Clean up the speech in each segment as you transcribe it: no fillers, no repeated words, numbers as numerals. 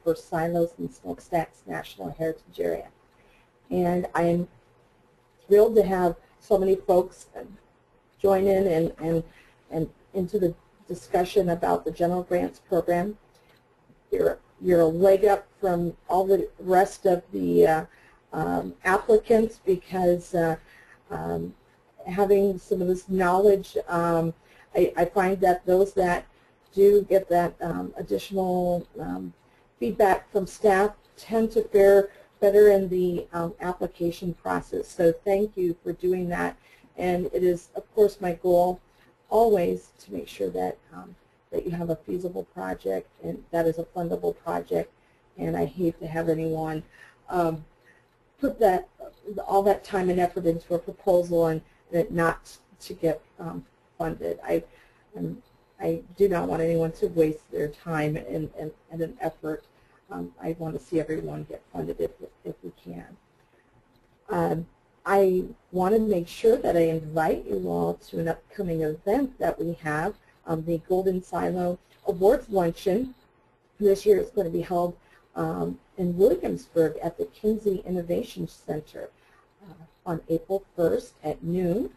for Silos and Smokestacks National Heritage Area. And I'm thrilled to have so many folks join in and into the discussion about the General Grants program. You're a leg up from all the rest of the applicants because having some of this knowledge, I find that those that do get that additional feedback from staff tend to fare better in the application process. So thank you for doing that. And it is, of course, my goal always to make sure that that you have a feasible project and that is a fundable project. And I hate to have anyone put that all that time and effort into a proposal and it not to get funded. I do not want anyone to waste their time and an effort. I want to see everyone get funded if we can. I want to make sure that I invite you all to an upcoming event that we have, the Golden Silo Awards Luncheon. This year it's going to be held in Williamsburg at the Kinsey Innovation Center on April 1st at noon.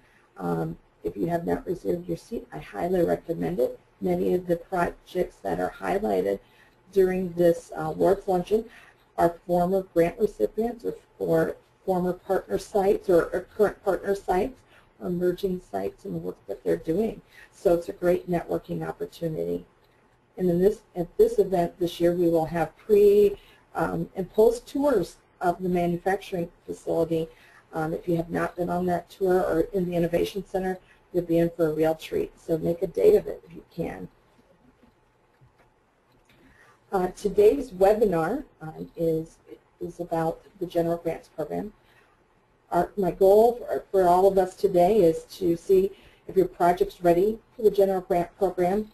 If you have not reserved your seat, I highly recommend it. Many of the projects that are highlighted during this awards luncheon are former grant recipients or former partner sites or current partner sites or emerging sites and the work that they're doing. So it's a great networking opportunity. And in at this event this year, we will have pre and post tours of the manufacturing facility. If you have not been on that tour or in the Innovation Center, you'll be in for a real treat. So make a day of it if you can. Today's webinar is about the General Grants Program. My goal for all of us today is to see if your project's ready for the General Grant Program,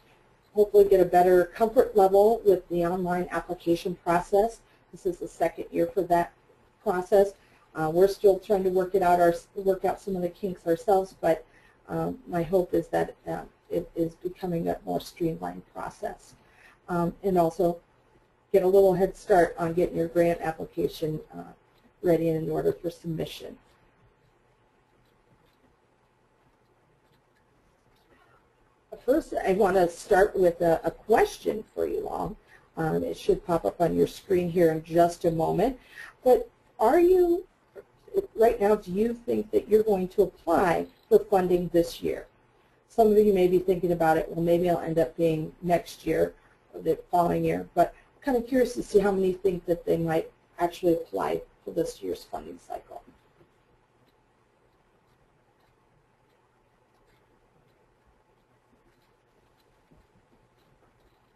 hopefully get a better comfort level with the online application process. This is the second year for that process. We're still trying to work out some of the kinks ourselves, but my hope is that it is becoming a more streamlined process. And also get a little head start on getting your grant application ready and in order for submission. First, I want to start with a question for you all. It should pop up on your screen here in just a moment. But right now, do you think that you're going to apply for funding this year? Some of you may be thinking about it, well, maybe I'll end up being next year or the following year. But I'm kind of curious to see how many think that they might actually apply for this year's funding cycle.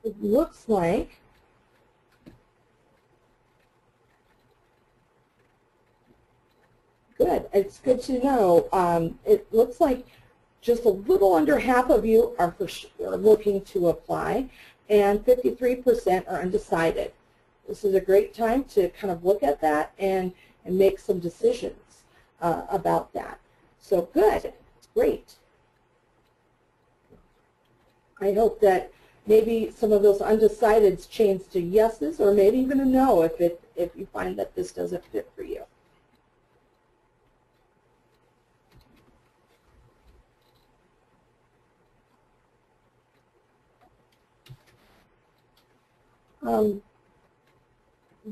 It looks like good. It's good to know. It looks like just a little under half of you are looking to apply, and 53% are undecided. This is a great time to kind of look at that and make some decisions about that. So good. Great. I hope that maybe some of those undecideds change to yeses or maybe even a no if you find that this doesn't fit for you.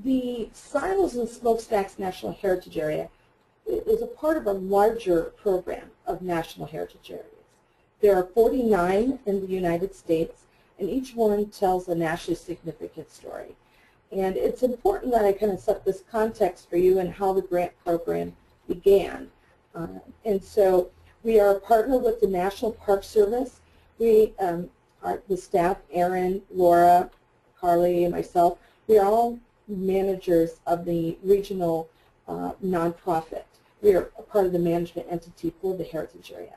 The Silos and Smokestacks National Heritage Area is a part of a larger program of national heritage areas. There are 49 in the United States, and each one tells a nationally significant story. And it's important that I kind of set this context for you and how the grant program began. And so we are a partner with the National Park Service. We are the staff, Aaron, Laura, Carly, and myself. We are all managers of the regional nonprofit. We are a part of the management entity for the heritage area.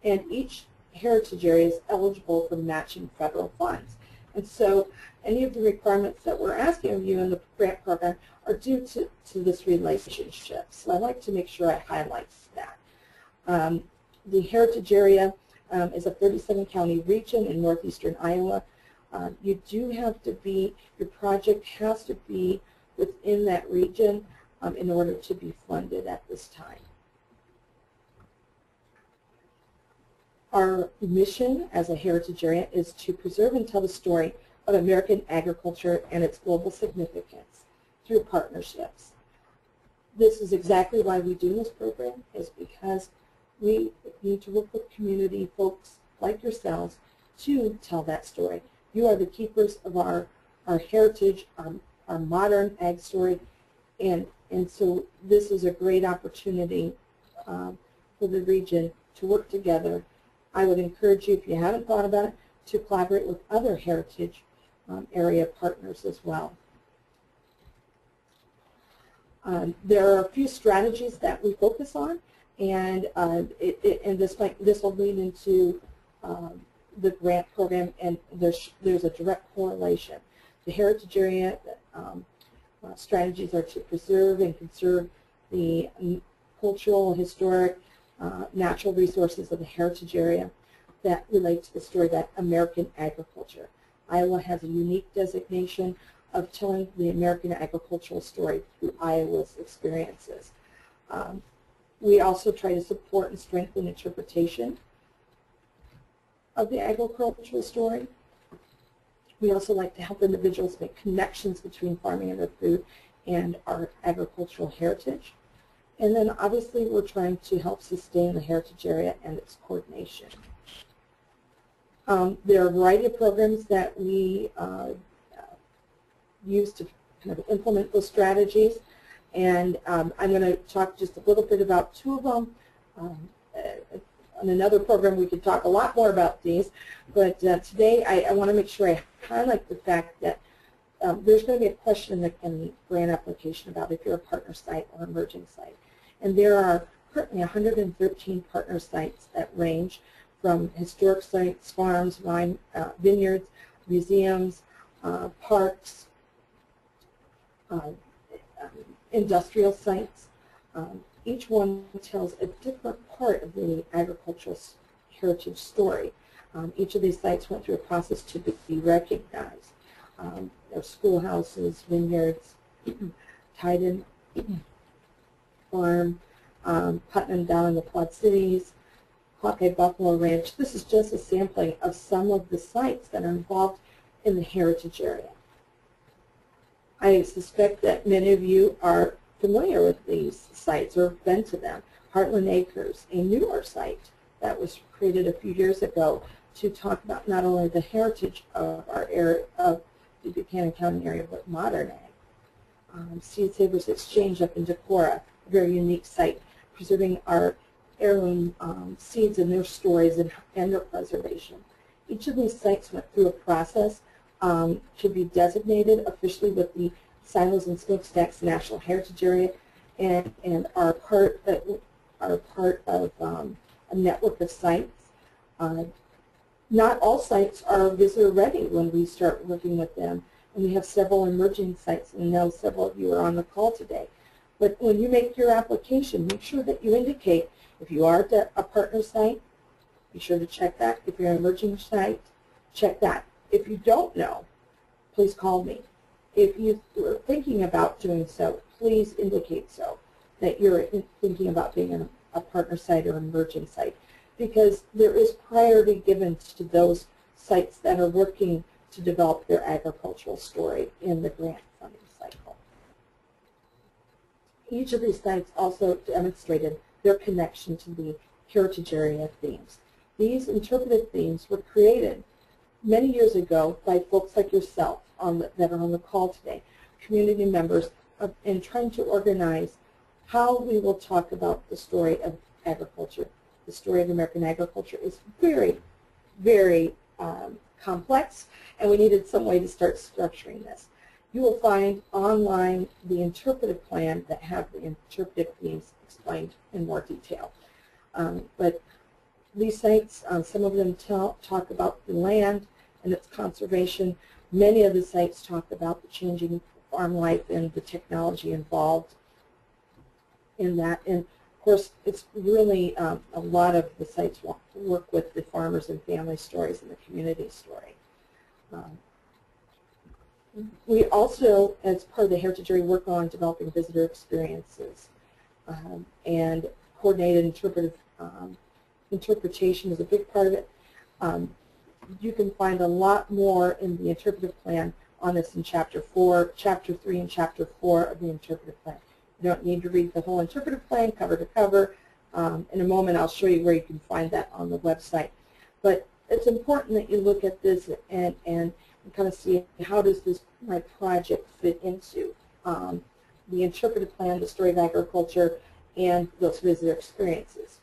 And each heritage area is eligible for matching federal funds. And so any of the requirements that we're asking of you in the grant program are due to this relationship. So I like to make sure I highlight that. The heritage area is a 37-county region in northeastern Iowa. You do have to be, your project has to be within that region in order to be funded at this time. Our mission as a heritage area is to preserve and tell the story of American agriculture and its global significance through partnerships. This is exactly why we do this program, is because we need to work with community folks like yourselves to tell that story. You are the keepers of our heritage, our modern ag story, and so this is a great opportunity for the region to work together. I would encourage you, if you haven't thought about it, to collaborate with other heritage area partners as well. There are a few strategies that we focus on, and this will lead into the grant program, and there's a direct correlation. The heritage area strategies are to preserve and conserve the cultural, historic, natural resources of the heritage area that relate to the story of American agriculture. Iowa has a unique designation of telling the American agricultural story through Iowa's experiences. We also try to support and strengthen interpretation of the agricultural story. We also like to help individuals make connections between farming and their food and our agricultural heritage. And then obviously we're trying to help sustain the heritage area and its coordination. There are a variety of programs that we use to kind of implement those strategies, and I'm going to talk just a little bit about two of them. On another program we could talk a lot more about these, but today I want to make sure I highlight the fact that there's going to be a question in the grant application about if you're a partner site or emerging site. And there are currently 113 partner sites that range from historic sites, farms, wine, vineyards, museums, parks, industrial sites. Each one tells a different part of the agricultural heritage story. Each of these sites went through a process to be recognized. There are schoolhouses, vineyards, Titan Farm, Putnam down in the Quad Cities, Hawkeye Buffalo Ranch. This is just a sampling of some of the sites that are involved in the heritage area. I suspect that many of you are familiar with these sites or have been to them. Heartland Acres, a newer site that was created a few years ago to talk about not only the heritage of our area, of the Buchanan County area, but modern ag. Seed Savers Exchange up in Decorah, a very unique site, preserving our heirloom seeds and their stories and their preservation. Each of these sites went through a process to be designated officially with the Silos and Smokestacks National Heritage Area, and are part of a network of sites. Not all sites are visitor ready when we start working with them, and we have several emerging sites, and I know several of you are on the call today. But when you make your application, make sure that you indicate if you are a partner site, be sure to check that. If you're an emerging site, check that. If you don't know, please call me. If you are thinking about doing so, please indicate so, that you're thinking about being a partner site or emerging site, because there is priority given to those sites that are working to develop their agricultural story in the grant funding cycle. Each of these sites also demonstrated their connection to the heritage area themes. These interpretive themes were created many years ago by folks like yourself that are on the call today, community members, in trying to organize how we will talk about the story of agriculture. The story of American agriculture is very, very complex, and we needed some way to start structuring this. You will find online the interpretive plan that have the interpretive themes explained in more detail. But these sites, some of them talk about the land and its conservation. Many of the sites talk about the changing farm life and the technology involved in that. And of course, it's really a lot of the sites work with the farmers and family stories and the community story. We also, as part of the Heritage Area, work on developing visitor experiences, and coordinated interpretation is a big part of it. You can find a lot more in the interpretive plan on this in Chapter 4, Chapter 3, and Chapter 4 of the interpretive plan. You don't need to read the whole interpretive plan cover to cover. In a moment, I'll show you where you can find that on the website. But it's important that you look at this and kind of see how does my project fit into the interpretive plan, the story of agriculture, and those visitor experiences.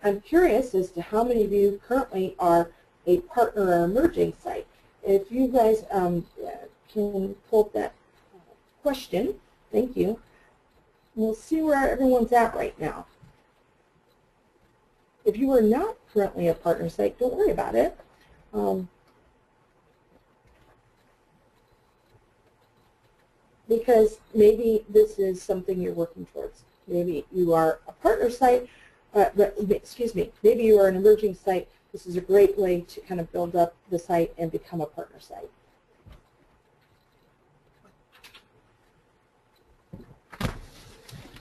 I'm curious as to how many of you currently are a partner or emerging site. If you guys can pull up that question, thank you. We'll see where everyone's at right now. If you are not currently a partner site, don't worry about it. Because maybe this is something you're working towards. Maybe you are a partner site, maybe you are an emerging site. This is a great way to kind of build up the site and become a partner site.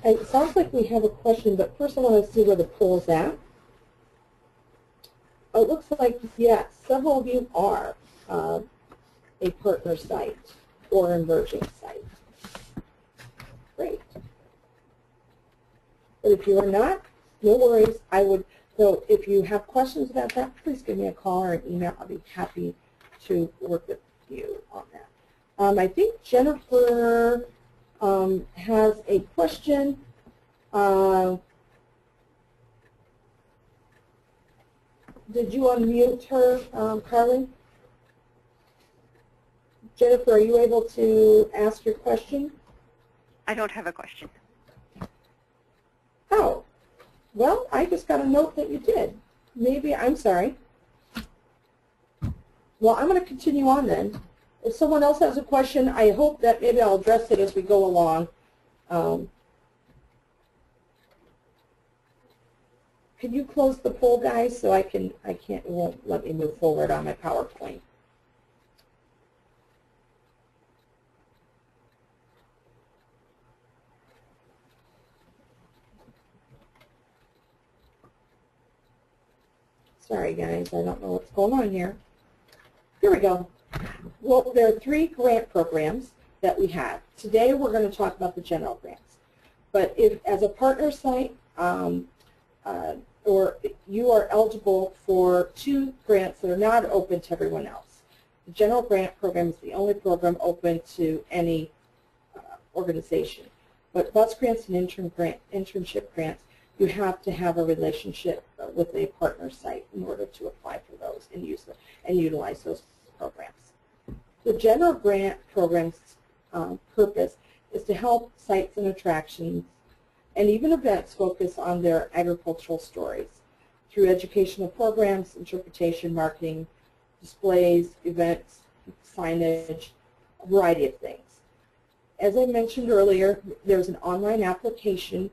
It sounds like we have a question, but first I want to see where the poll is at. It looks like, yes, several of you are a partner site or emerging site. Great. But if you are not, no worries. So if you have questions about that, please give me a call or an email. I'll be happy to work with you on that. I think Jennifer has a question. Did you unmute her, Carly? Jennifer, are you able to ask your question? I don't have a question. Oh, well, I just got a note that you did. Maybe, I'm sorry. Well, I'm going to continue on then. If someone else has a question, I hope that maybe I'll address it as we go along. Can you close the poll, guys, so it won't let me move forward on my PowerPoint. Sorry, guys, I don't know what's going on here. Here we go. Well, there are 3 grant programs that we have. Today we're going to talk about the general grants. But if, as a partner site, or you are eligible for 2 grants that are not open to everyone else. The general grant program is the only program open to any organization. But bus grants and internship grants, you have to have a relationship with a partner site in order to apply for those and use them and utilize those programs. The general grant program's purpose is to help sites and attractions and even events focus on their agricultural stories through educational programs, interpretation, marketing, displays, events, signage, a variety of things. As I mentioned earlier, there's an online application.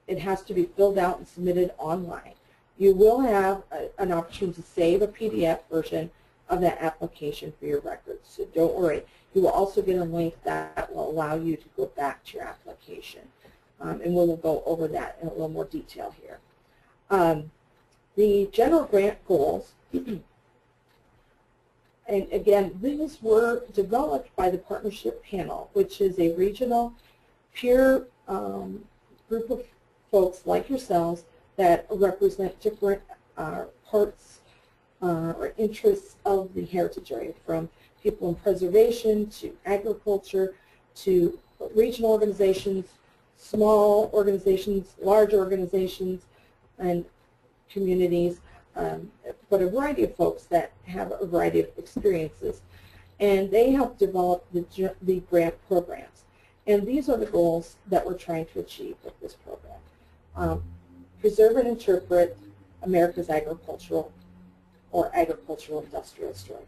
It has to be filled out and submitted online. You will have an option to save a PDF version of that application for your records, so don't worry. You will also get a link that will allow you to go back to your application. And we will go over that in a little more detail here. The general grant goals, and again, these were developed by the Partnership Panel, which is a regional peer group of folks like yourselves that represent different parts or interests of the heritage area, from people in preservation to agriculture to regional organizations, small organizations, large organizations, and communities, but a variety of folks that have a variety of experiences. And they help develop the grant programs. And these are the goals that we're trying to achieve with this program. Preserve and interpret America's agricultural or agricultural industrial stories.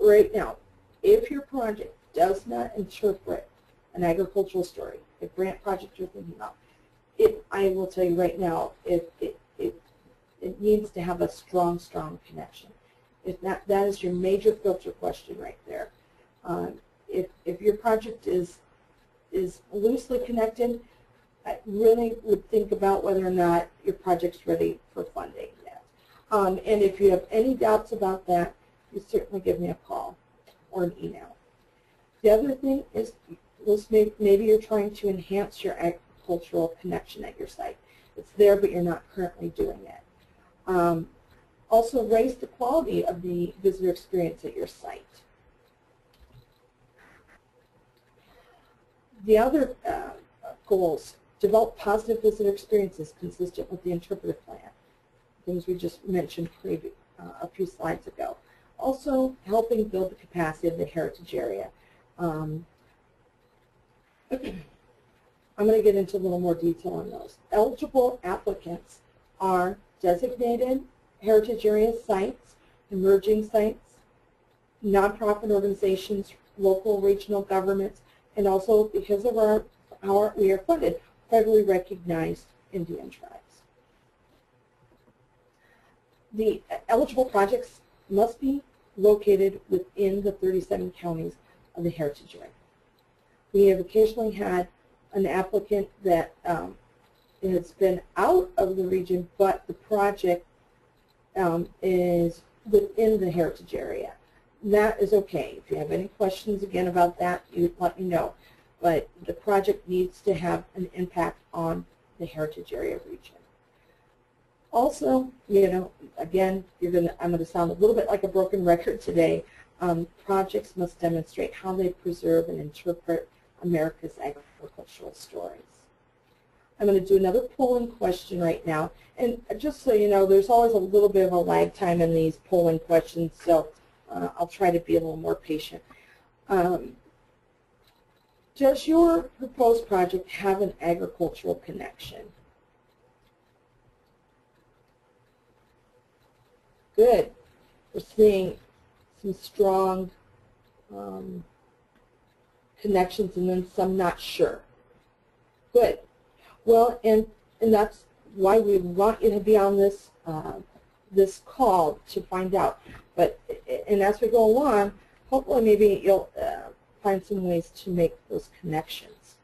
Right now, if your project does not interpret an agricultural story, the grant project you're thinking about, I will tell you right now, it needs to have a strong, strong connection. That is your major filter question right there. If your project is loosely connected, I really would think about whether or not your project's ready for funding yet. And if you have any doubts about that, you certainly give me a call or an email. The other thing is, maybe you're trying to enhance your agricultural connection at your site. It's there, but you're not currently doing it. Also, raise the quality of the visitor experience at your site. The other goals: develop positive visitor experiences consistent with the interpretive plan, things we just mentioned a few slides ago. Also, helping build the capacity of the heritage area. I'm going to get into a little more detail on those. Eligible applicants are designated heritage area sites, emerging sites, nonprofit organizations, local regional governments, and also, because of we are funded, federally recognized Indian tribes. The eligible projects must be located within the 37 counties of the heritage area. We have occasionally had an applicant that has been out of the region, but the project is within the heritage area. That is okay. If you have any questions again about that, you let me know. But the project needs to have an impact on the heritage area region. Also, again, I'm going to sound a little bit like a broken record today. Projects must demonstrate how they preserve and interpret America's agricultural stories. I'm going to do another polling question right now. And just so you know, there's always a little bit of a lag time in these polling questions, so I'll try to be a little more patient. Does your proposed project have an agricultural connection? Good. We're seeing some strong connections and then some not sure. Good. Well, and that's why we want you to be on this this call to find out. And as we go along, hopefully maybe you'll find some ways to make those connections.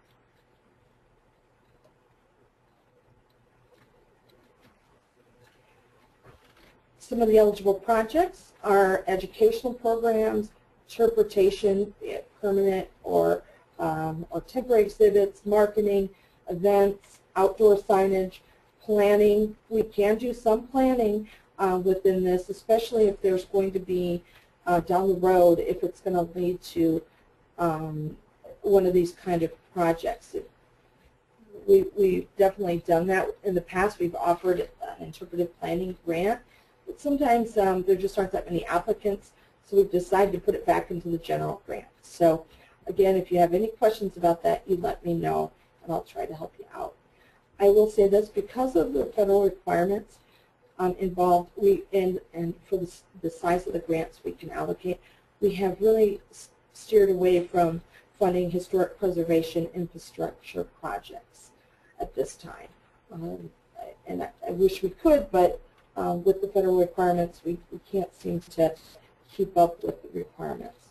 Some of the eligible projects are educational programs, interpretation, be it permanent or temporary exhibits, marketing, events, outdoor signage, planning. We can do some planning within this, especially if there's going to be down the road, if it's going to lead to one of these kind of projects. We've definitely done that in the past. We've offered an interpretive planning grant, but sometimes there just aren't that many applicants, so we've decided to put it back into the general grant. So again, if you have any questions about that, you let me know, and I'll try to help you out. I will say this, because of the federal requirements involved, and for the size of the grants we can allocate, we have really steered away from funding historic preservation infrastructure projects at this time. And I wish we could, but with the federal requirements, we can't seem to keep up with the requirements.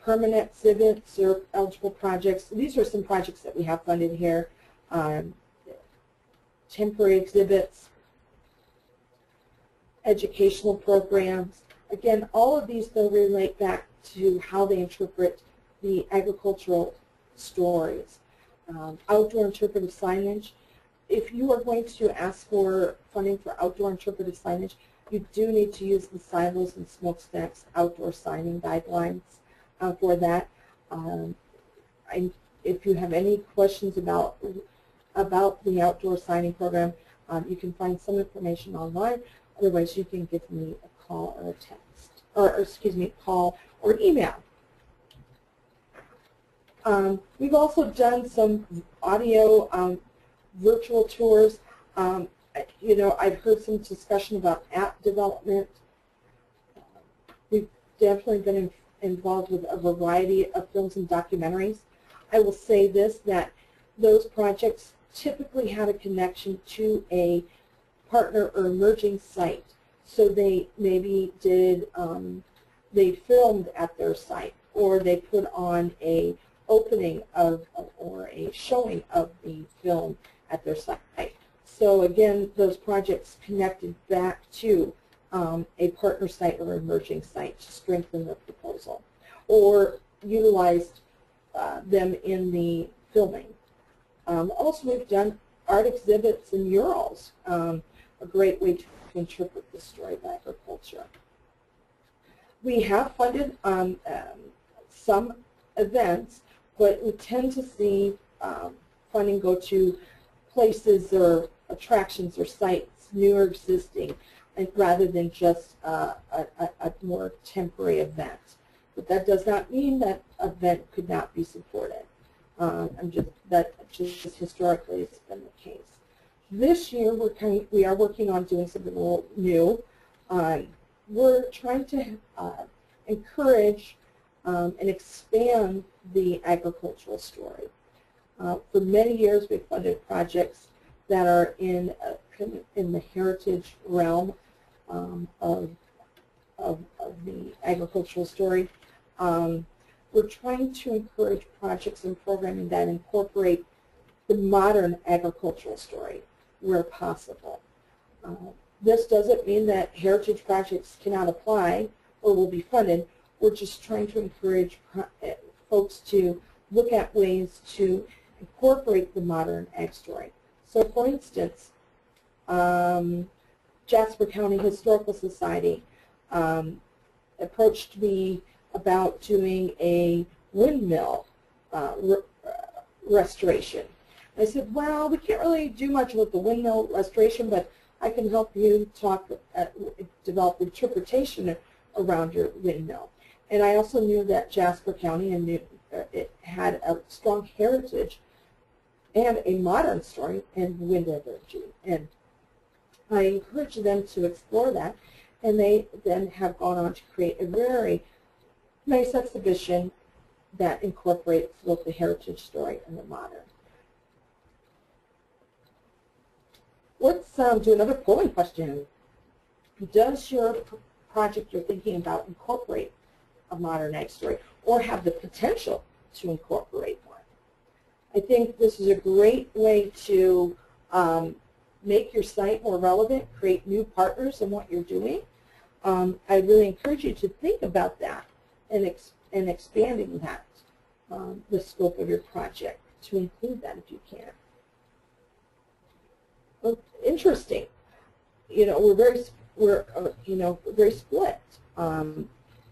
Permanent exhibits or eligible projects. These are some projects that we have funded here. Temporary exhibits, educational programs. Again, all of these will relate back to how they interpret the agricultural stories. Outdoor interpretive signage. If you are going to ask for funding for outdoor interpretive signage, you do need to use the Silos and Smokestacks outdoor signing guidelines for that. If you have any questions about the outdoor signing program, you can find some information online. Otherwise, you can give me a call or a text, or excuse me, call or email. We've also done some audio virtual tours. I've heard some discussion about app development. We've definitely been involved with a variety of films and documentaries. I will say this, that those projects typically have a connection to a partner or emerging site. So they maybe did, they filmed at their site, or they put on a opening of, or a showing of the film at their site. So again, those projects connected back to a partner site or emerging site to strengthen the proposal, or utilized them in the filming. Also, we've done art exhibits and murals, a great way to interpret the story of agriculture. We have funded some events, but we tend to see funding go to places or attractions or sites, new or existing, and rather than just a more temporary event. But that does not mean that event could not be supported. That just historically has been the case. This year we are working on doing something a little new. We're trying to encourage and expand the agricultural story. For many years we've funded projects that are in the heritage realm of the agricultural story. We're trying to encourage projects and programming that incorporate the modern agricultural story where possible. This doesn't mean that heritage projects cannot apply or will be funded. We're just trying to encourage folks to look at ways to incorporate the modern ag story. So for instance, Jasper County Historical Society approached me about doing a windmill restoration. I said, well, we can't really do much with the windmill restoration, but I can help you develop interpretation around your windmill. And I also knew that Jasper County it had a strong heritage and a modern story in wind energy. And I encouraged them to explore that, and they then have gone on to create a very nice exhibition that incorporates both the heritage story and the modern. Let's do another polling question. Does your project you're thinking about incorporate a modern ag story or have the potential to incorporate one? I think this is a great way to make your site more relevant, create new partners in what you're doing. I really encourage you to think about that and expanding that, the scope of your project, to include that if you can. Well, interesting. You know, we're very split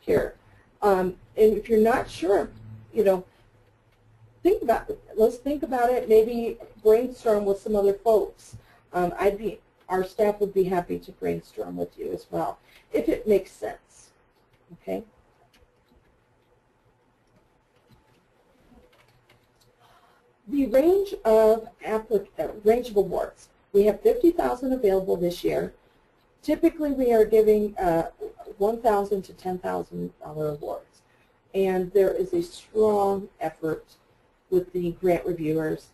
here. And if you're not sure, you know, let's think about it. Maybe brainstorm with some other folks. Our staff would be happy to brainstorm with you as well, if it makes sense. Okay. The range of awards. We have 50,000 available this year. Typically, we are giving $1,000 to $10,000 awards, and there is a strong effort with the grant reviewers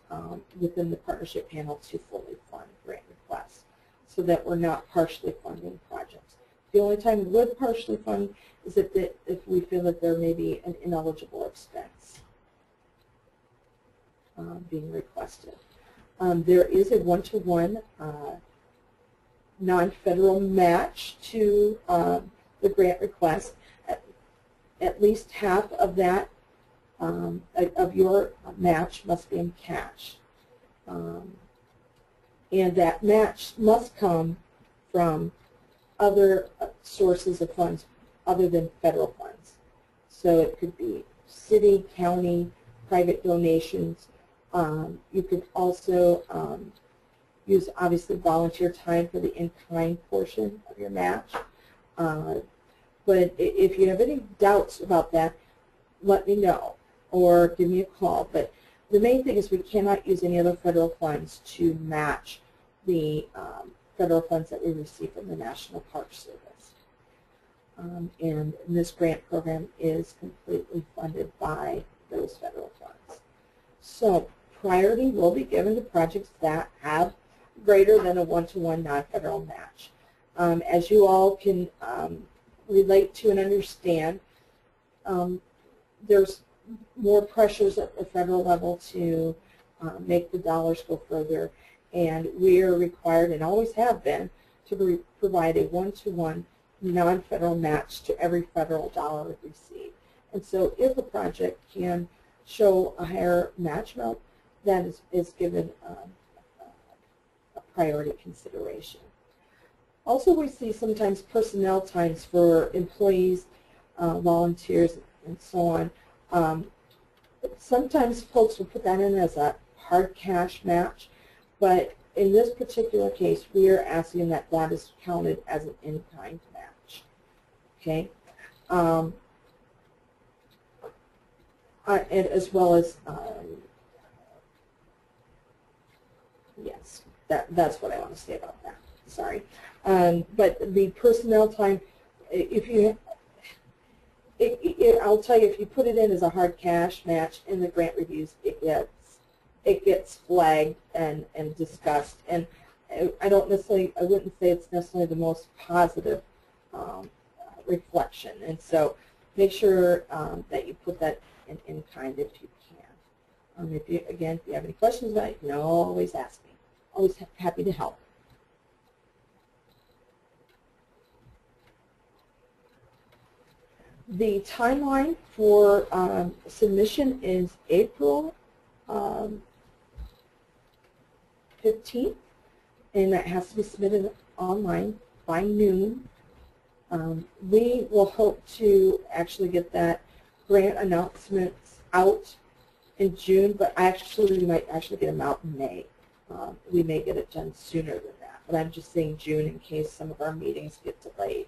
within the partnership panel to fully fund grant requests, so that we're not partially funding projects. The only time we would partially fund is if we feel that there may be an ineligible expense being requested. There is a one-to-one non-federal match to the grant request. At least half of that, of your match must be in cash. And that match must come from other sources of funds other than federal funds. So it could be city, county, private donations. You could also use, obviously, volunteer time for the in-kind portion of your match. But if you have any doubts about that, let me know or give me a call. But the main thing is we cannot use any other federal funds to match the federal funds that we receive from the National Park Service. And this grant program is completely funded by those federal funds. So priority will be given to projects that have greater than a one-to-one non-federal match. As you all can relate to and understand, there's more pressures at the federal level to make the dollars go further, and we are required, and always have been, to provide a one-to-one non-federal match to every federal dollar received. And so if a project can show a higher match amount, that is given a priority consideration. Also, we see sometimes personnel times for employees, volunteers, and so on. Sometimes folks will put that in as a hard cash match, but in this particular case, we are asking that that is counted as an in-kind match. Okay, and as well as yes, that's what I want to say about that. Sorry, but the personnel time, if you, I'll tell you, if you put it in as a hard cash match in the grant reviews, it gets flagged and discussed, and I wouldn't say it's necessarily the most positive reflection. And so make sure that you put that in kind if you can. If you have any questions about it, you can always ask me. Always happy to help. The timeline for submission is April 15th, and that has to be submitted online by noon. We will hope to actually get that grant announcements out in June, but we might actually get them out in May. We may get it done sooner than that, but I'm just saying June in case some of our meetings get delayed.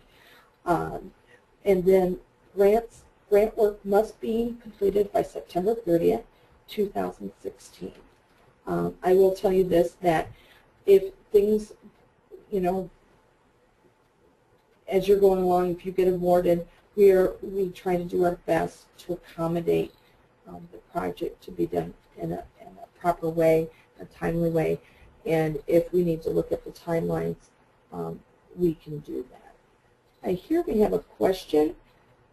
And then grant work must be completed by September 30th, 2016. I will tell you this, that if things, as you're going along, if you get awarded, we try to do our best to accommodate the project to be done in a proper way, a timely way, and if we need to look at the timelines, we can do that. I hear we have a question.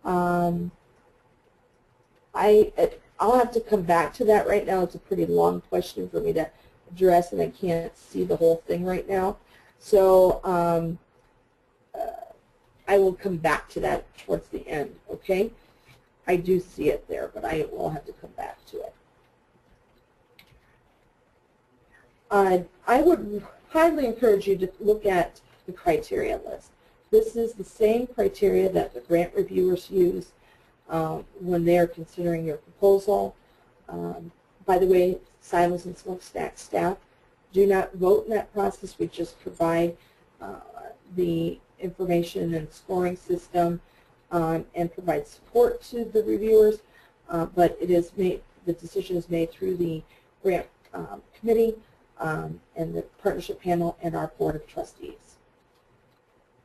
I'll have to come back to that right now. It's a pretty long question for me to address, and I can't see the whole thing right now. So I will come back to that towards the end, okay? I do see it there, but I will have to come back to it. I would highly encourage you to look at the criteria list. This is the same criteria that the grant reviewers use when they are considering your proposal. By the way, Silos and Smokestacks staff do not vote in that process. We just provide the information and scoring system and provide support to the reviewers, but it is made, the decision is made through the grant committee and the partnership panel and our board of trustees.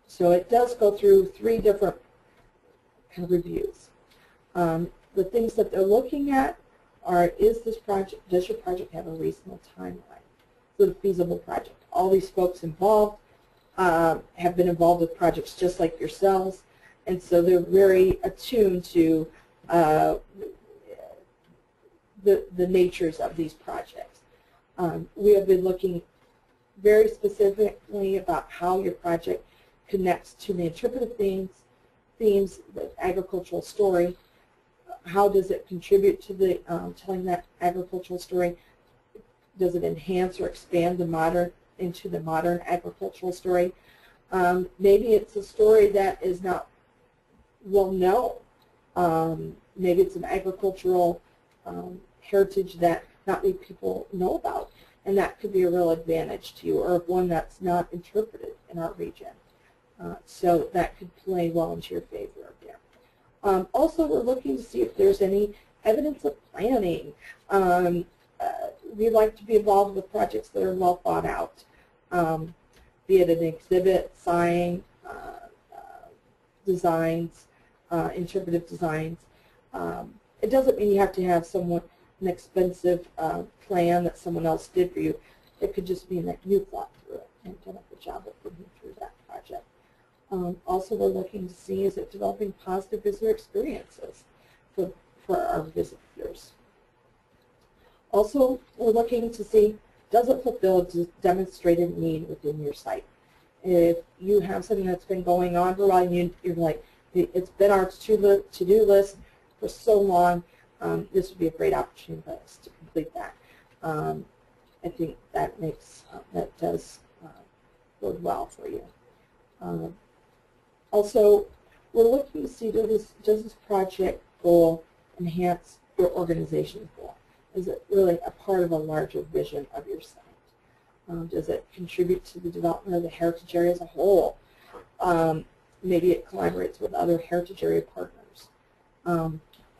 So it does go through 3 different kind of reviews. The things that they're looking at are, does your project have a reasonable timeline? Is it a feasible project? All these folks involved have been involved with projects just like yourselves, and so they're very attuned to the natures of these projects. We have been looking very specifically about how your project connects to the interpretive themes, the agricultural story. How does it contribute to the telling that agricultural story? Does it enhance or expand into the modern agricultural story? Maybe it's a story that is not well known. Maybe it's an agricultural heritage that not many people know about, and that could be a real advantage to you, or one that's not interpreted in our region. So that could play well into your favor there. Also, we're looking to see if there's any evidence of planning. We like to be involved with projects that are well thought out, be it an exhibit, sign, designs, interpretive designs. It doesn't mean you have to have an expensive plan that someone else did for you. It could just mean that you thought through it and done a good job of thinking through that project. Also, we're looking to see, is it developing positive visitor experiences for our visitors? Also, we're looking to see, does it fulfill a demonstrated need within your site? If you have something that's been going on for a while and you're like, it's been our to-do list for so long, this would be a great opportunity for us to complete that. I think that does bode well for you. Also, we're looking to see, does this project goal enhance your organization's goal? Is it really a part of a larger vision of your site? Does it contribute to the development of the heritage area as a whole? Maybe it collaborates with other heritage area partners.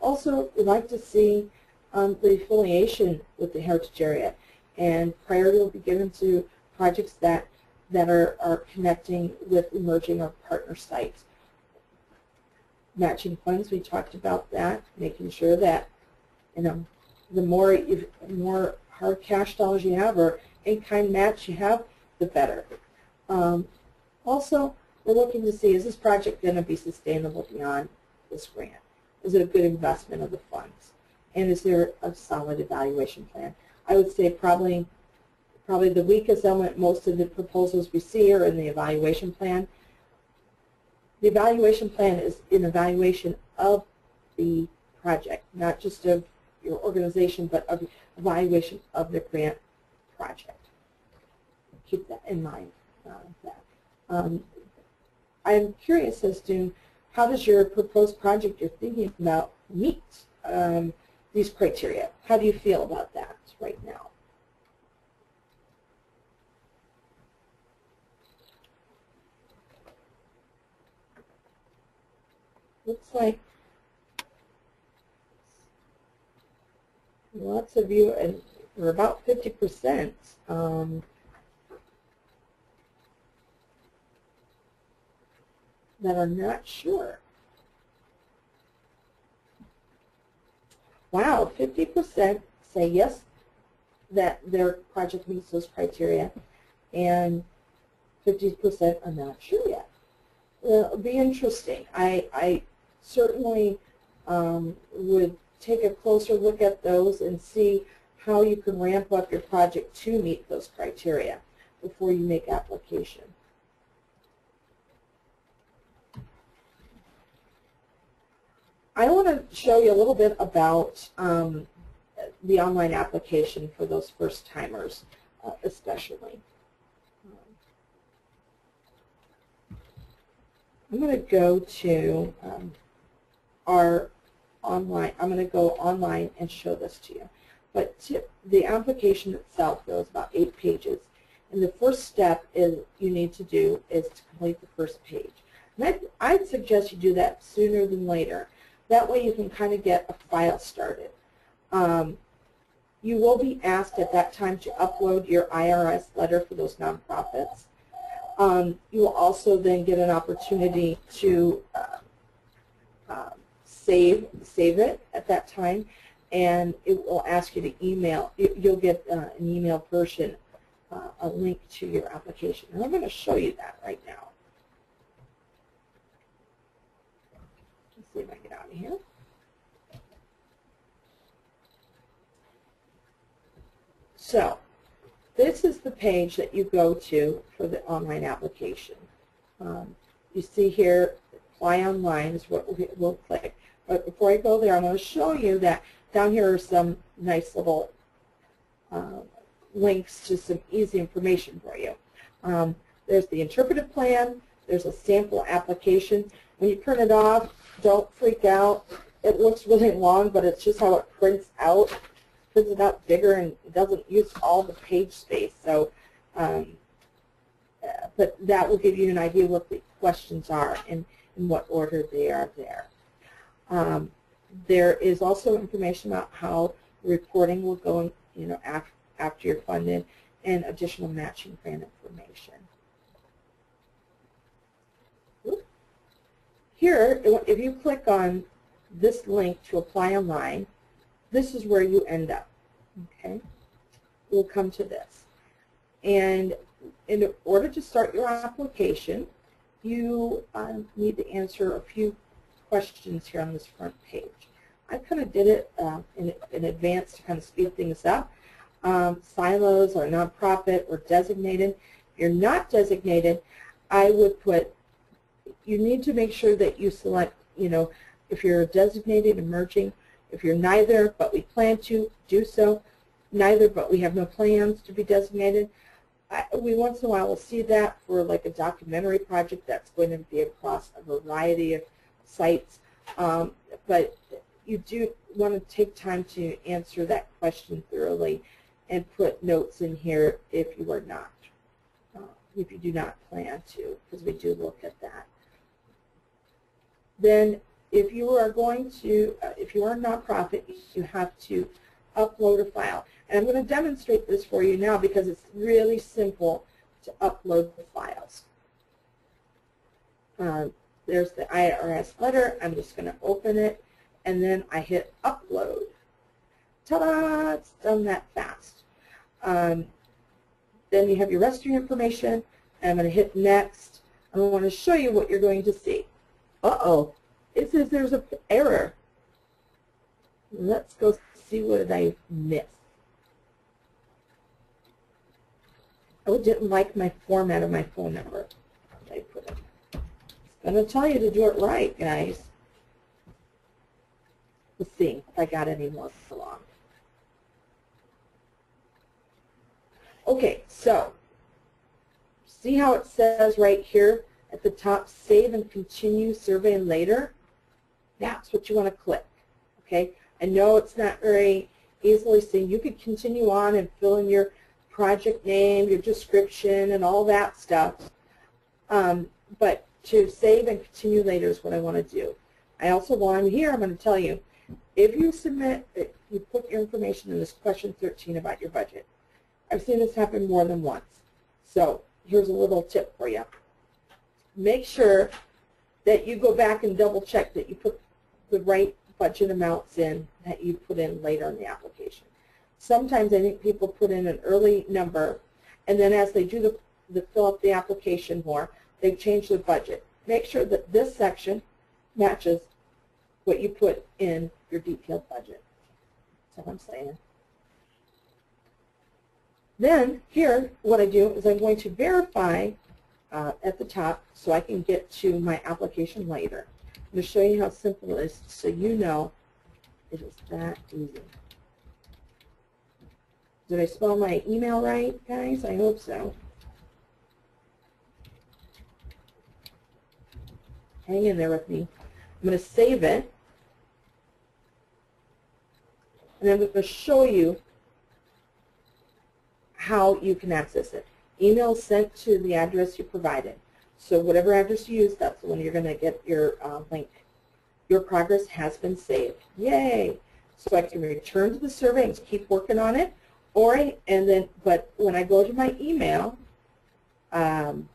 Also, we'd like to see the affiliation with the heritage area, and priority will be given to projects that are connecting with emerging or partner sites. Matching funds, we talked about that, making sure that, you know, the more hard cash dollars you have or in-kind match you have, the better. Also, we're looking to see, is this project going to be sustainable beyond this grant? Is it a good investment of the funds? And is there a solid evaluation plan? I would say probably the weakest element, most of the proposals we see are in the evaluation plan. The evaluation plan is an evaluation of the project, not just of your organization, but of evaluation of the grant project. Keep that in mind. I'm curious as to, how does your proposed project you're thinking about meet these criteria? How do you feel about that right now? Looks like lots of you, and we're about 50%, that are not sure. Wow, 50% say yes, that their project meets those criteria, and 50% are not sure yet. It'll be interesting. I certainly would take a closer look at those and see how you can ramp up your project to meet those criteria before you make application. I want to show you a little bit about the online application for those first timers, especially. I'm going to go to our online. I'm going to go online and show this to you. But the application itself goes about 8 pages. And the first step is you need to do is to complete the first page. And I'd suggest you do that sooner than later. That way you can kind of get a file started. You will be asked at that time to upload your IRS letter for those nonprofits. You will also then get an opportunity to save it at that time, and it will ask you to email. You'll get an email version, a link to your application. And I'm going to show you that right now. Let's see if I can get out of here. So this is the page that you go to for the online application. You see here, apply online is what we'll click. But before I go there, I'm going to show you that down here are some nice little links to some easy information for you. There's the interpretive plan. There's a sample application. When you print it off, don't freak out. It looks really long, but it's just how it prints out. It prints it out bigger and it doesn't use all the page space. So, but that will give you an idea what the questions are and in what order they are there. There is also information about how reporting will go, after you're funded, and additional matching grant information. Here, if you click on this link to apply online, this is where you end up. Okay, we'll come to this, and in order to start your application, you need to answer a few questions here on this front page. I kind of did it in advance to kind of speed things up. Silos are nonprofit or designated. If you're not designated, I would put, you need to make sure that you select, you know, if you're designated, emerging. If you're neither, but we plan to do so, neither, but we have no plans to be designated. We once in a while will see that for like a documentary project that's going to be across a variety of sites. But you do want to take time to answer that question thoroughly and put notes in here if you are not, if you do not plan to, because we do look at that. Then if you are going to, if you are a nonprofit, you have to upload a file. And I'm going to demonstrate this for you now because it's really simple to upload the files. There's the IRS letter. I'm just going to open it, and then I hit upload. Ta-da! It's done that fast. Then you have your rest of your information, and I'm going to hit next. I want to show you what you're going to see. Uh-oh. It says there's an error. Let's go see what I missed. Oh, didn't like my format of my phone number. I put it. It's going to tell you to do it right, guys. Let's see if I got any more along. Okay, so see how it says right here at the top, save and continue survey later? That's what you want to click, okay? I know it's not very easily seen. You could continue on and fill in your project name, your description, and all that stuff. But to save and continue later is what I want to do. I also, while I'm here, I'm going to tell you, if you submit, if you put your information in this question 13 about your budget. I've seen this happen more than once. So here's a little tip for you. Make sure that you go back and double check that you put the right budget amounts in that you put in later in the application. Sometimes I think people put in an early number, and then as they do the fill up the application more, they change the budget. Make sure that this section matches what you put in your detailed budget. That's what I'm saying. Then here, what I do is I'm going to verify at the top so I can get to my application later. I'm going to show you how simple it is so you know it is that easy. Did I spell my email right, guys? I hope so. Hang in there with me. I'm going to save it, and I'm going to show you how you can access it. Email sent to the address you provided. So whatever address you use, that's the one you're going to get your link. Your progress has been saved. Yay! So I can return to the survey and keep working on it, but when I go to my email, well,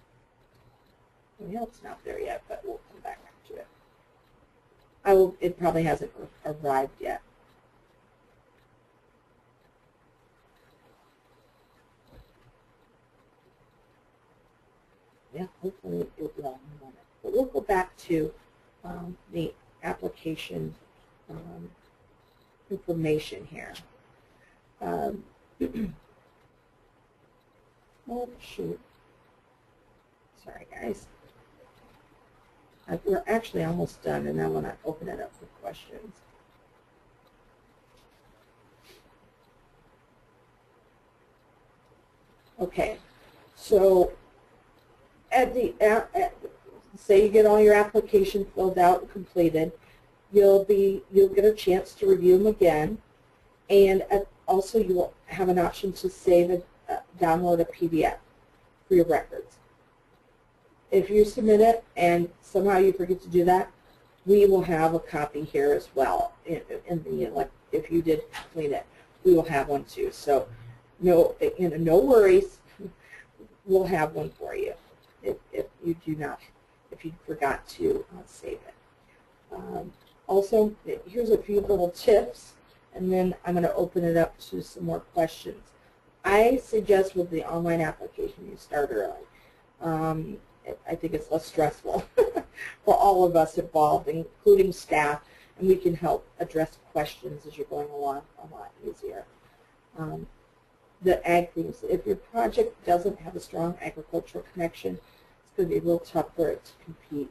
it's not there yet, but we'll come back to it. It probably hasn't arrived yet. Yeah, hopefully it will in a moment. But we'll go back to the application information here. Oh, shoot. Sorry, guys. We're actually almost done, and I want to open it up for questions. Okay, so say you get all your application filled out and completed, you'll get a chance to review them again, and also you will have an option to save and download a PDF for your records. If you submit it and somehow you forget to do that, we will have a copy here as well. If you did complete it, we will have one too. So no worries. We'll have one for you if you forgot to save it. Also, here's a few little tips, and then I'm going to open it up to some more questions. I suggest with the online application you start early. I think it's less stressful for all of us involved, including staff, and we can help address questions as you're going along a lot easier. The ag themes. If your project doesn't have a strong agricultural connection, it's going to be real tough for it to compete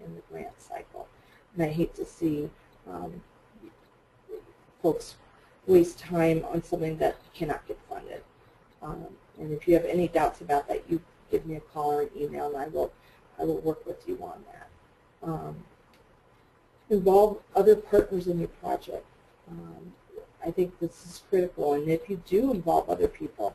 in the grant cycle. And I hate to see folks waste time on something that cannot get funded. And if you have any doubts about that, you give me a call or an email, and I will work with you on that. Involve other partners in your project. I think this is critical, and if you do involve other people,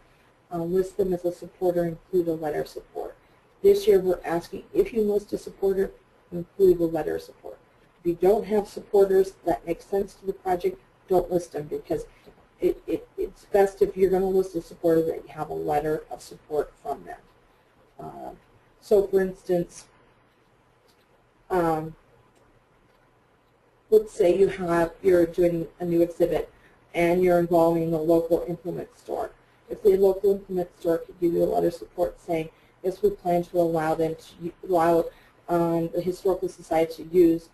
list them as a supporter, include a letter of support. This year we're asking, if you list a supporter, include a letter of support. If you don't have supporters that make sense to the project, don't list them, because it's best if you're going to list a supporter that you have a letter of support from them. So for instance, let's say you're doing a new exhibit and you're involving a local implement store. If the local implement store could give you a letter of support saying, yes, we plan to allow them to allow the Historical Society to use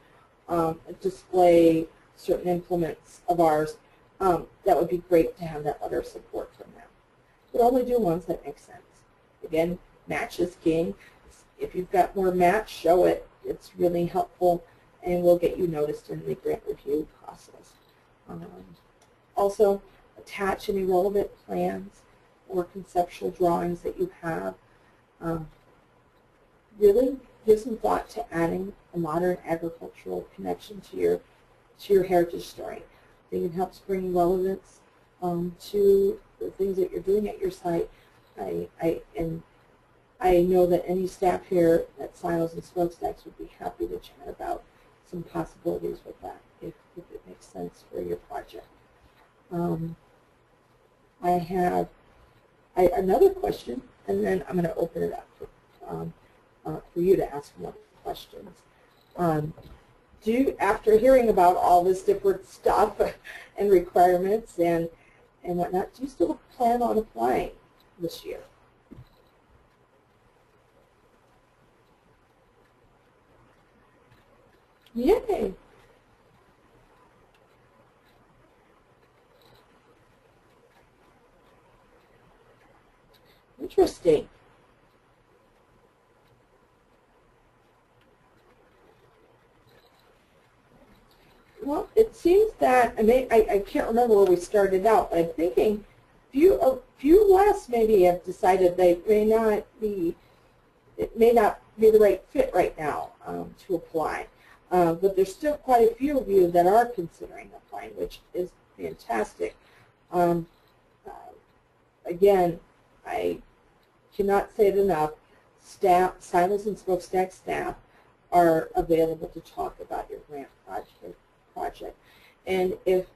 display certain implements of ours, that would be great to have that letter of support from them. But only do ones that make sense. Again, match is king. If you've got more match, show it. It's really helpful, and we'll get you noticed in the grant review process. Also, attach any relevant plans or conceptual drawings that you have. Really give some thought to adding a modern agricultural connection to your heritage story. I think it helps bring relevance to the things that you're doing at your site. I know that any staff here at Silos and Smokestacks would be happy to chat about some possibilities with that if it makes sense for your project. I have another question, and then I'm going to open it up for you to ask more questions. After hearing about all this different stuff and requirements and whatnot, do you still plan on applying this year? Yay! Interesting. Well, it seems that I can't remember where we started out, but I'm thinking a few less maybe have decided it may not be the right fit right now to apply. But there's still quite a few of you that are considering applying, which is fantastic. Again, I cannot say it enough. Silos and Smokestack staff are available to talk about your grant project. And if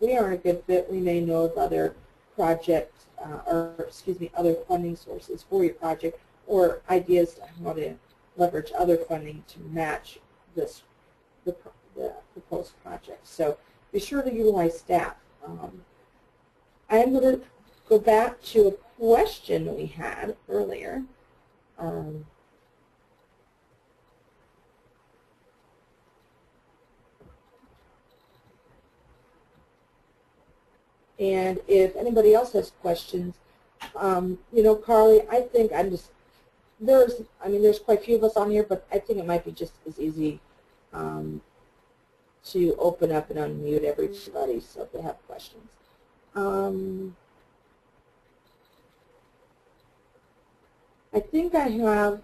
we aren't a good fit, we may know of other projects, other funding sources for your project, or ideas on how to leverage other funding to match the proposed project. So be sure to utilize staff. I'm going to go back to a question we had earlier. And if anybody else has questions, you know, Carly, I think there's quite a few of us on here, but I think it might be just as easy to open up and unmute everybody so if they have questions. I think I have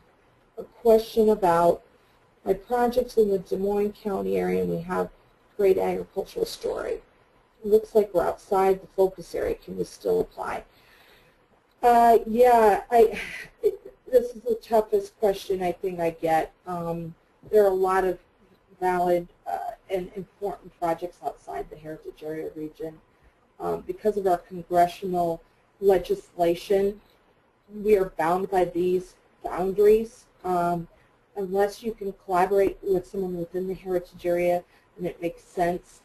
a question about my projects in the Des Moines County area, and we have great agricultural story. It looks like we're outside the focus area. Can we still apply? Yeah, this is the toughest question I think I get. There are a lot of valid and important projects outside the heritage area region. Because of our congressional legislation, we are bound by these boundaries. Unless you can collaborate with someone within the heritage area and it makes sense,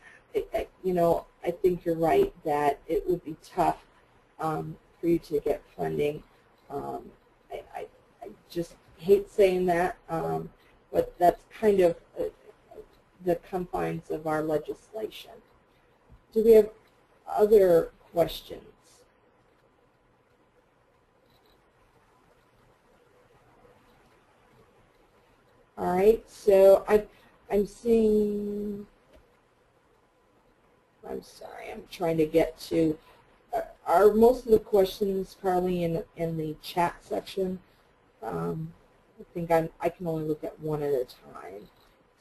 you know, I think you're right that it would be tough for you to get funding. I just hate saying that, but that's kind of the confines of our legislation. Do we have other questions? All right, so I'm seeing, I'm sorry, I'm trying to get to, are most of the questions, Carly, in the chat section? I think I can only look at one at a time.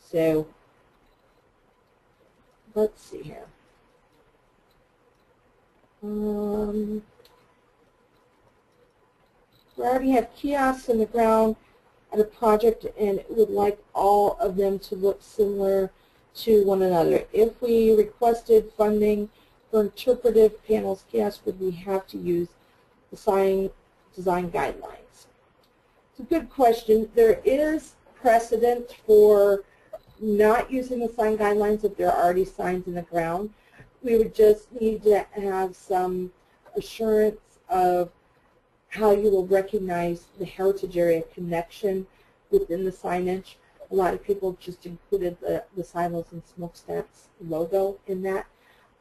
So let's see here. We already have kiosks in the ground at a project and would like all of them to look similar to one another. If we requested funding for interpretive panels kiosks, would we have to use the design guidelines? It's a good question. There is precedent for not using the sign guidelines if there are already signs in the ground. We would just need to have some assurance of how you will recognize the heritage area connection within the signage. A lot of people just included the Silos and Smokestacks logo in that.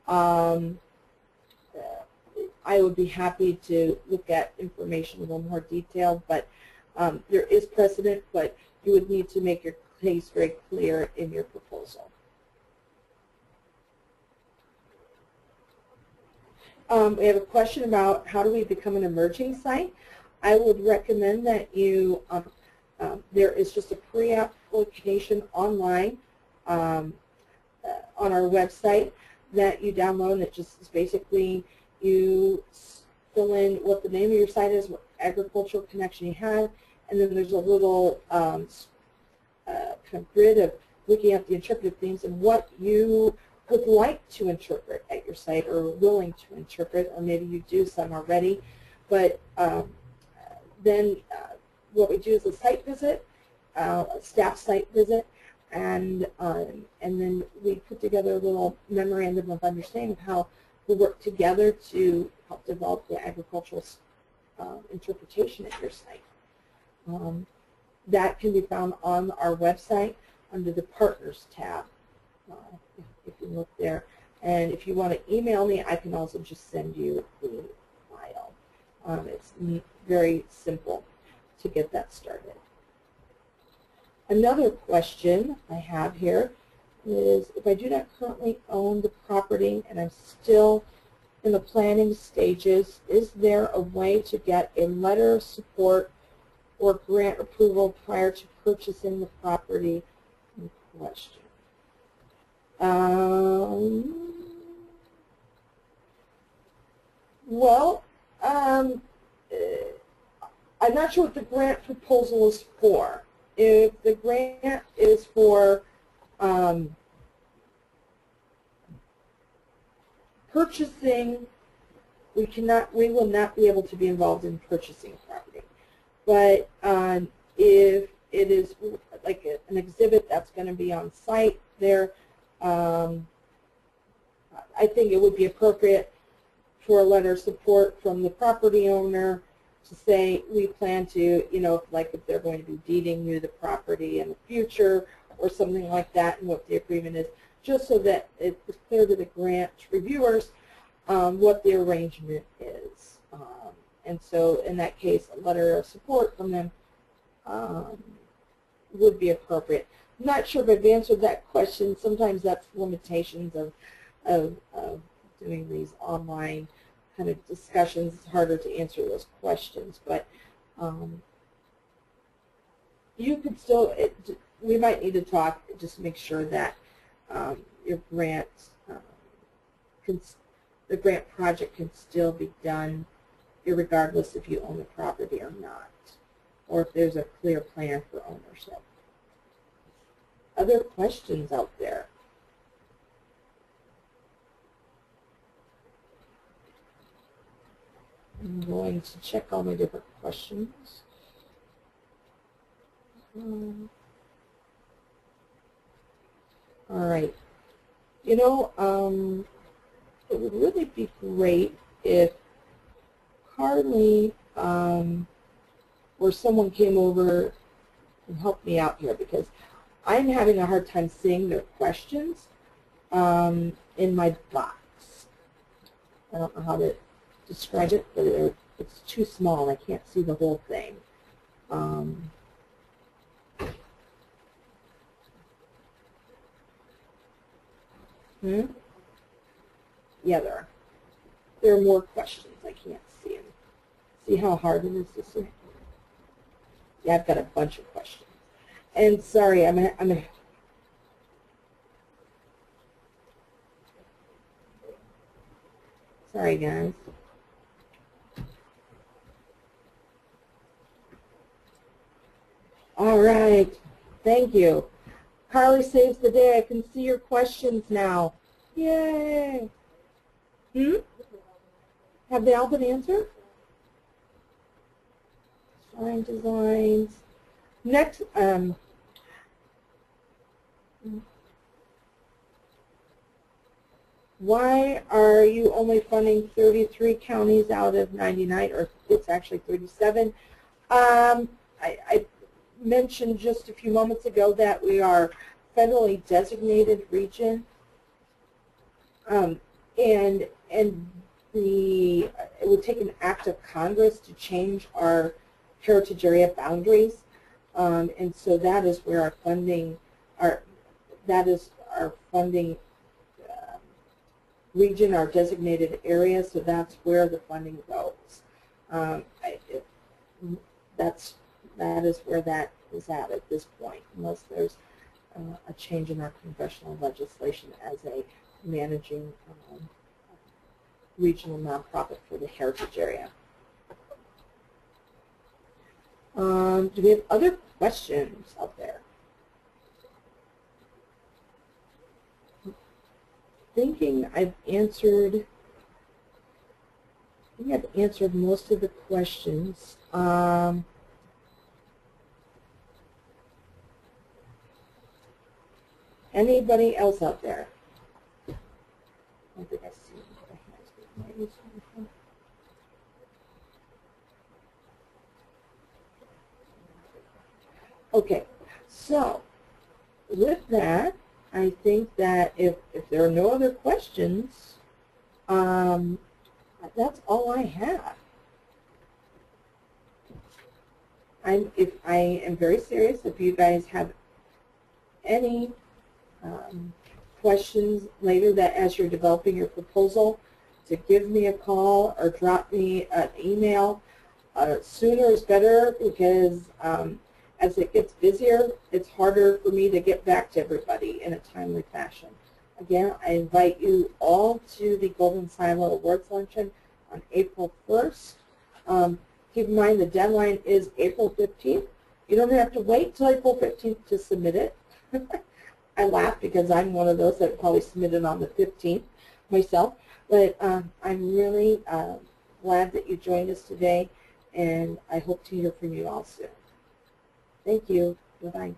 I would be happy to look at information a little more detailed, but there is precedent, but you would need to make your case very clear in your proposal. We have a question about how do we become an emerging site. I would recommend that you, there is just a pre-application online on our website that you download, and it just is basically you fill in what the name of your site is, what agricultural connection you have, and then there's a little kind of grid of looking at the interpretive themes and what you would like to interpret at your site or willing to interpret, or maybe you do some already. But then what we do is a site visit, a staff site visit, and then we put together a little memorandum of understanding of how we work together to help develop the agricultural interpretation at your site. That can be found on our website under the Partners tab, if you look there. And if you want to email me, I can also just send you the file. It's very simple to get that started. Another question I have here is, if I do not currently own the property and I'm still in the planning stages, is there a way to get a letter of support or grant approval prior to purchasing the property in question? Well, I'm not sure what the grant proposal is for. If the grant is for purchasing, we will not be able to be involved in purchasing property. But if it is like an exhibit that's going to be on site there, I think it would be appropriate for a letter of support from the property owner to say, we plan to, you know, like if they're going to be deeding you the property in the future or something like that, and what the agreement is, just so that it's clear to the grant reviewers what the arrangement is. And so in that case, a letter of support from them would be appropriate. I'm not sure if I've answered that question. Sometimes that's limitations of doing these online kind of discussions. It's harder to answer those questions, but you could still, we might need to talk just to make sure that your grant, the grant project can still be done irregardless if you own the property or not, or if there's a clear plan for ownership. Other questions out there? I'm going to check all my different questions. All right. You know, it would really be great if Carly or someone came over can help me out here, because I'm having a hard time seeing their questions in my box. I don't know how to describe it, but it's too small. I can't see the whole thing. Yeah, there are more questions. I can't see them. See how hard it is to see? Yeah, I've got a bunch of questions. And sorry, sorry, guys. All right. Thank you. Carly saves the day. I can see your questions now. Yay. Have they all been answered? Sign designs. Next, why are you only funding 33 counties out of 99, or it's actually 37? I mentioned just a few moments ago that we are federally designated region, and it would take an act of Congress to change our heritage area boundaries, and so that is where our funding, region, our designated area. So that's where the funding goes. That is where that is at this point, unless there's a change in our congressional legislation as a managing regional nonprofit for the heritage area. Do we have other questions out there? Thinking I've answered, most of the questions. Anybody else out there? I don't think I see the hands. Okay, so with that, I think that if there are no other questions, that's all I have. I am very serious. If you guys have any questions later, that as you're developing your proposal, to give me a call or drop me an email. Sooner is better, because as it gets busier, it's harder for me to get back to everybody in a timely fashion. Again, I invite you all to the Golden Silo Awards Luncheon on April 1st. Keep in mind the deadline is April 15th. You don't have to wait till April 15th to submit it. I laugh because I'm one of those that probably submitted on the 15th myself. But I'm really glad that you joined us today, and I hope to hear from you all soon. Thank you. Bye-bye.